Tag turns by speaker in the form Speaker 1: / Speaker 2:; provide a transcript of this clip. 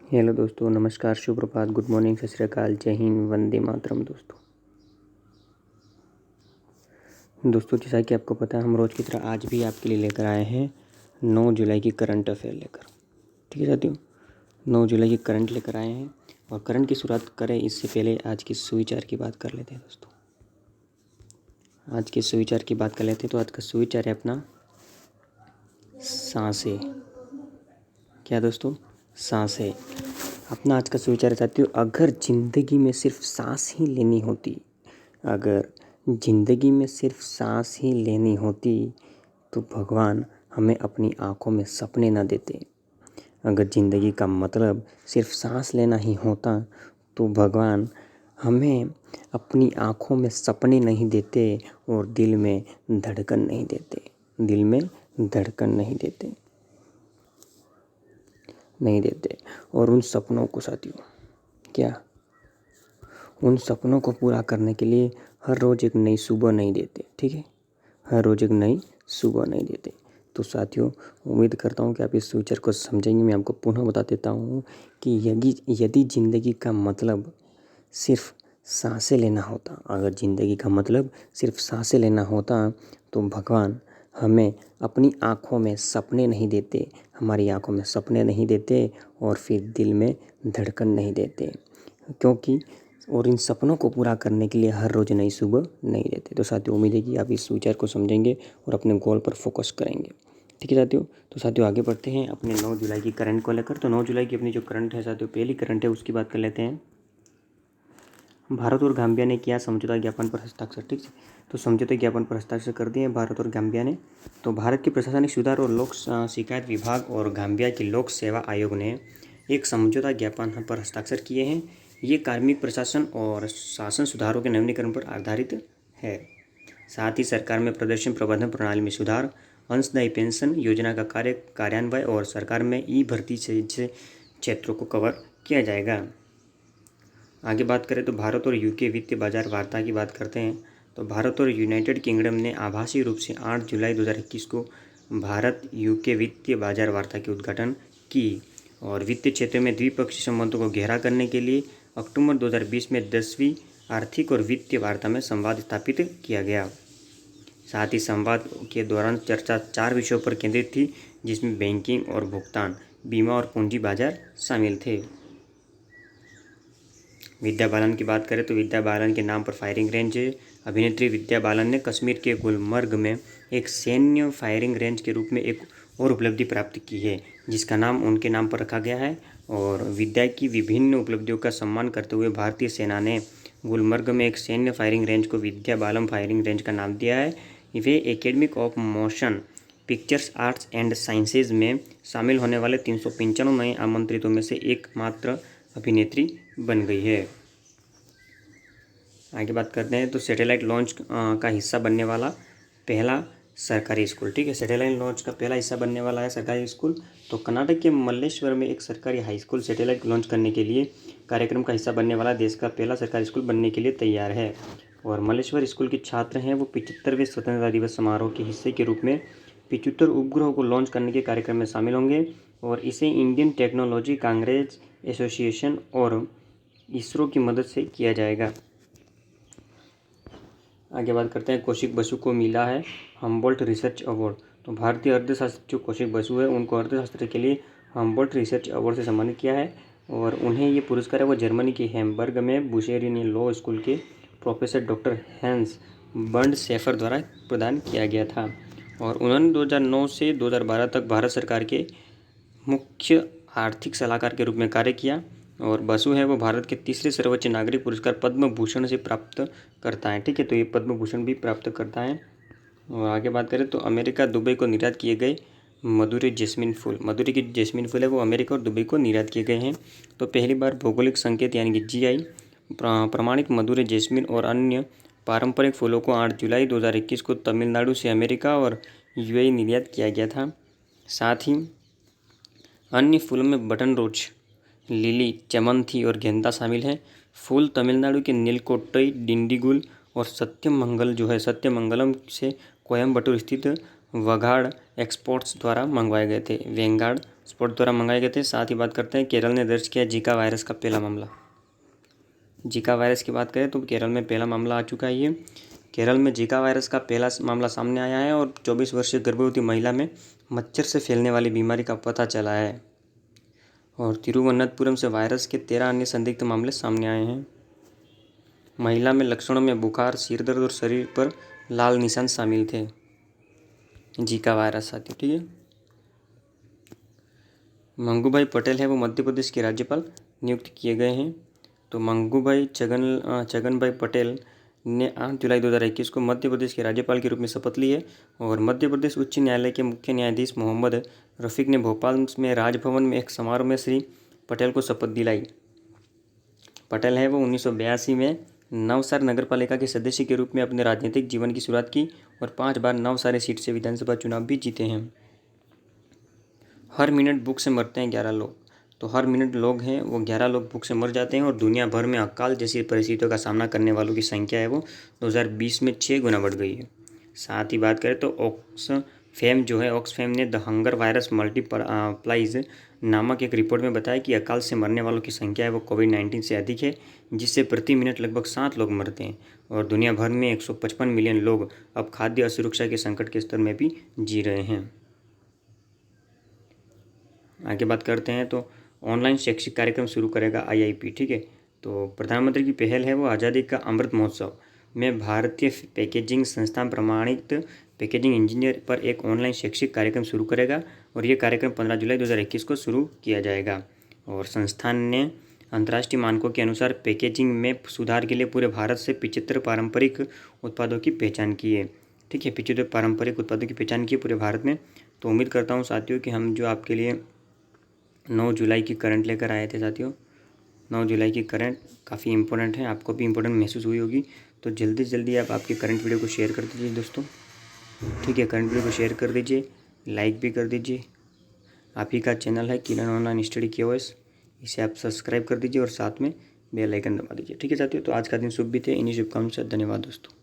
Speaker 1: Hello दोस्तों, नमस्कार, शुभ प्रभात, good morning, सत श्री अकाल, जय हिंद, वंदे मातरम। दोस्तों जैसा कि आपको पता है, हम रोज़ की तरह आज भी आपके लिए लेकर आए हैं 9 जुलाई की करंट अफेयर लेकर। ठीक है साथियों, 9 जुलाई की करंट लेकर आए हैं। और करंट की शुरुआत करें इससे पहले आज की सुविचार की बात कर लेते हैं। दोस्तों आज के सुविचार की बात कर लेते हैं। तो आज का सुविचार है अपना सांसें। क्या दोस्तों? सांसें। अपना आज का सुविचार है साथियों, अगर ज़िंदगी में सिर्फ सांस ही लेनी होती, अगर ज़िंदगी में सिर्फ सांस ही लेनी होती तो भगवान हमें अपनी आँखों में सपने न देते। अगर ज़िंदगी का मतलब सिर्फ सांस लेना ही होता तो भगवान हमें अपनी आँखों में सपने नहीं देते और दिल में धड़कन नहीं देते। दिल में धड़कन नहीं देते। और उन सपनों को साथियों, क्या उन सपनों को पूरा करने के लिए हर रोज़ एक नई सुबह नहीं देते। ठीक है, हर रोज़ एक नई सुबह नहीं देते। तो साथियों, उम्मीद करता हूँ कि आप इस फ्यूचर को समझेंगे। मैं आपको पुनः बता देता हूँ कि यदि ज़िंदगी का मतलब सिर्फ सांसें लेना होता, अगर ज़िंदगी का मतलब सिर्फ सांसें लेना होता तो भगवान हमें अपनी आँखों में सपने नहीं देते, हमारी आँखों में सपने नहीं देते और फिर दिल में धड़कन नहीं देते, क्योंकि और इन सपनों को पूरा करने के लिए हर रोज़ नई सुबह नहीं देते। तो साथियों, उम्मीद है कि आप इस विचार को समझेंगे और अपने गोल पर फोकस करेंगे। ठीक है साथियों, तो साथियों आगे बढ़ते हैं अपने 9 जुलाई की करंट को लेकर। तो 9 जुलाई की अपनी जो करंट है साथियों, पहली करंट है उसकी बात कर लेते हैं। भारत और गाम्बिया ने किया समझौता ज्ञापन पर हस्ताक्षर। ठीक है, तो समझौते ज्ञापन पर हस्ताक्षर कर दिए भारत और गाम्बिया ने। तो भारत के प्रशासनिक सुधार और लोक शिकायत विभाग और गाम्बिया के लोक सेवा आयोग ने एक समझौता ज्ञापन पर हस्ताक्षर किए हैं। ये कार्मिक प्रशासन और शासन सुधारों के नवीनीकरण पर आधारित है। साथ ही सरकार में प्रदर्शन प्रबंधन प्रणाली में सुधार, अंशदायी पेंशन योजना का कार्यान्वयन और सरकार में ई भर्ती से क्षेत्रों को कवर किया जाएगा। आगे बात करें तो भारत और यूके वित्तीय बाजार वार्ता की बात करते हैं। तो भारत और यूनाइटेड किंगडम ने आभासी रूप से 8 जुलाई 2021 को भारत यूके वित्तीय बाजार वार्ता की उद्घाटन की और वित्तीय क्षेत्र में द्विपक्षीय संबंधों को गहरा करने के लिए अक्टूबर 2020 में 10वीं आर्थिक और वित्तीय वार्ता में संवाद स्थापित किया गया। साथ ही संवाद के दौरान चर्चा 4 विषयों पर केंद्रित थी, जिसमें बैंकिंग और भुगतान, बीमा और पूंजी बाजार शामिल थे। विद्या बालन की बात करें तो विद्या बालन के नाम पर फायरिंग रेंज है। अभिनेत्री विद्या बालन ने कश्मीर के गुलमर्ग में एक सैन्य फायरिंग रेंज के रूप में एक और उपलब्धि प्राप्त की है, जिसका नाम उनके नाम पर रखा गया है। और विद्या की विभिन्न उपलब्धियों का सम्मान करते हुए भारतीय सेना ने गुलमर्ग में एक सैन्य फायरिंग रेंज को विद्या बालन फायरिंग रेंज का नाम दिया है। वे Academy of Motion Pictures Arts and Sciences में शामिल होने वाले 395 नए आमंत्रितों में से एकमात्र अभिनेत्री बन गई है। आगे बात करते हैं तो सैटेलाइट लॉन्च का हिस्सा बनने वाला पहला सरकारी स्कूल। ठीक है, सैटेलाइट लॉन्च का पहला हिस्सा बनने वाला है सरकारी स्कूल। तो कर्नाटक के मल्लेश्वर में एक सरकारी हाई स्कूल सैटेलाइट लॉन्च करने के लिए कार्यक्रम का हिस्सा बनने वाला देश का पहला सरकारी स्कूल बनने के लिए तैयार है। और मल्लेश्वर स्कूल के छात्र हैं वो 75वें स्वतंत्रता दिवस समारोह के हिस्से के रूप में 75 उपग्रहों को लॉन्च करने के कार्यक्रम में शामिल होंगे। और इसे इंडियन टेक्नोलॉजी कांग्रेस एसोसिएशन और इसरो की मदद से किया जाएगा। आगे बात करते हैं, कौशिक बसु को मिला है हम्बोल्ट रिसर्च अवार्ड। तो भारतीय अर्थशास्त्री जो कौशिक बसु है, उनको अर्थशास्त्र के लिए हम्बोल्ट रिसर्च अवार्ड से सम्मानित किया है। और उन्हें ये पुरस्कार है वो जर्मनी के हैम्बर्ग में बुशेरिन लॉ स्कूल के professor doctor Hans Bernd Schafer द्वारा प्रदान किया गया था। और उन्होंने 2009 से 2012 तक भारत सरकार के मुख्य आर्थिक सलाहकार के रूप में कार्य किया। और बसु है वो भारत के तीसरे सर्वोच्च नागरिक पुरस्कार पद्म भूषण से प्राप्त करता है। ठीक है, तो ये पद्म भूषण भी प्राप्त करता है। और आगे बात करें तो अमेरिका दुबई को निर्यात किए गए मधुरी जैस्मिन फूल, मधुरी की जैस्मिन फूल है वो अमेरिका और दुबई को निर्यात किए गए हैं। तो पहली बार भौगोलिक संकेत यानी कि GI प्रमाणित मधुरी जैस्मिन और अन्य पारंपरिक फूलों को 8 जुलाई 2021 को तमिलनाडु से अमेरिका और UAE निर्यात किया गया था। साथ ही अन्य फूलों में बटन रोज, लिली, चमन और गेंदा शामिल हैं। फूल तमिलनाडु के नीलकोट्टई, डिंडीगुल और सत्यमंगल जो है सत्यमंगलम से कोयम्बटूर स्थित वगाड़ एक्सपोर्ट्स द्वारा मंगवाए गए थे। वेंगाड़ स्पॉट द्वारा मंगाए गए थे। साथ ही बात करते हैं केरल ने दर्ज किया जीका वायरस का पहला मामला। जीका वायरस की बात करें तो केरल में पहला मामला आ चुका है। ये केरल में जीका वायरस का पहला मामला सामने आया है और 24 वर्षीय गर्भवती महिला में मच्छर से फैलने वाली बीमारी का पता चला है। और तिरुवनंतपुरम से वायरस के 13 अन्य संदिग्ध मामले सामने आए हैं। महिला में लक्षणों में बुखार, सिर दर्द और शरीर पर लाल निशान शामिल थे। जीका वायरस साथी, ठीक है। मंगूभाई पटेल है वो मध्य प्रदेश के राज्यपाल नियुक्त किए गए हैं। तो मंगूभाई छगनभाई पटेल ने 8 जुलाई 2021 को मध्य प्रदेश के राज्यपाल के रूप में शपथ ली है। और मध्य प्रदेश उच्च न्यायालय के मुख्य न्यायाधीश मोहम्मद रफ़ीक ने भोपाल में राजभवन में एक समारोह में श्री पटेल को शपथ दिलाई। पटेल है वो 1982 में नवसारी नगरपालिका के सदस्य के रूप में अपने राजनीतिक जीवन की शुरुआत की और 5 बार नवसारी सीट से विधानसभा चुनाव भी जीते हैं। हर मिनट भूख से मरते हैं 11 लोग। तो हर मिनट लोग हैं वो 11 लोग भूख से मर जाते हैं और दुनिया भर में अकाल जैसी परिस्थितियों का सामना करने वालों की संख्या है वो 2020 में 6 गुना बढ़ गई है। साथ ही बात करें तो ऑक्सफैम ने द हंगर वायरस मल्टीप्लाइज नामक एक रिपोर्ट में बताया कि अकाल से मरने वालों की संख्या है वो कोविड-19 से अधिक है, जिससे प्रति मिनट लगभग 7 लोग मरते हैं। और दुनिया भर में 155 मिलियन लोग अब खाद्य असुरक्षा के संकट के स्तर में भी जी रहे हैं। आगे बात करते हैं तो ऑनलाइन शैक्षिक कार्यक्रम शुरू करेगा IIP, ठीक है। तो प्रधानमंत्री की पहल है वो आज़ादी का अमृत महोत्सव में भारतीय पैकेजिंग संस्थान प्रमाणित पैकेजिंग इंजीनियर पर एक ऑनलाइन शैक्षिक कार्यक्रम शुरू करेगा और ये कार्यक्रम 15 जुलाई 2021 को शुरू किया जाएगा। और संस्थान ने अंतर्राष्ट्रीय मानकों के अनुसार पैकेजिंग में सुधार के लिए पूरे भारत से 75 पारंपरिक उत्पादों की पहचान की है, ठीक है। 75 पारंपरिक उत्पादों की पहचान की है पूरे भारत में। तो उम्मीद करता हूँ साथियों कि हम जो आपके लिए 9 जुलाई की करंट लेकर आए थे साथियों, 9 जुलाई की करंट काफ़ी इंपॉर्टेंट है, आपको भी इंपॉर्टेंट महसूस हुई होगी। तो जल्दी से जल्दी आप आपके करंट वीडियो को शेयर कर दीजिए दोस्तों, ठीक है। करंट वीडियो को शेयर कर दीजिए, लाइक भी कर दीजिए। आप ही का चैनल है किरण ऑनलाइन स्टडी KOS, इसे आप सब्सक्राइब कर दीजिए और साथ में बेल आइकन दबा दीजिए, ठीक है साथियों। तो आज का दिन शुभ भी थे, इन्हीं शुभकामनाओं से धन्यवाद दोस्तों।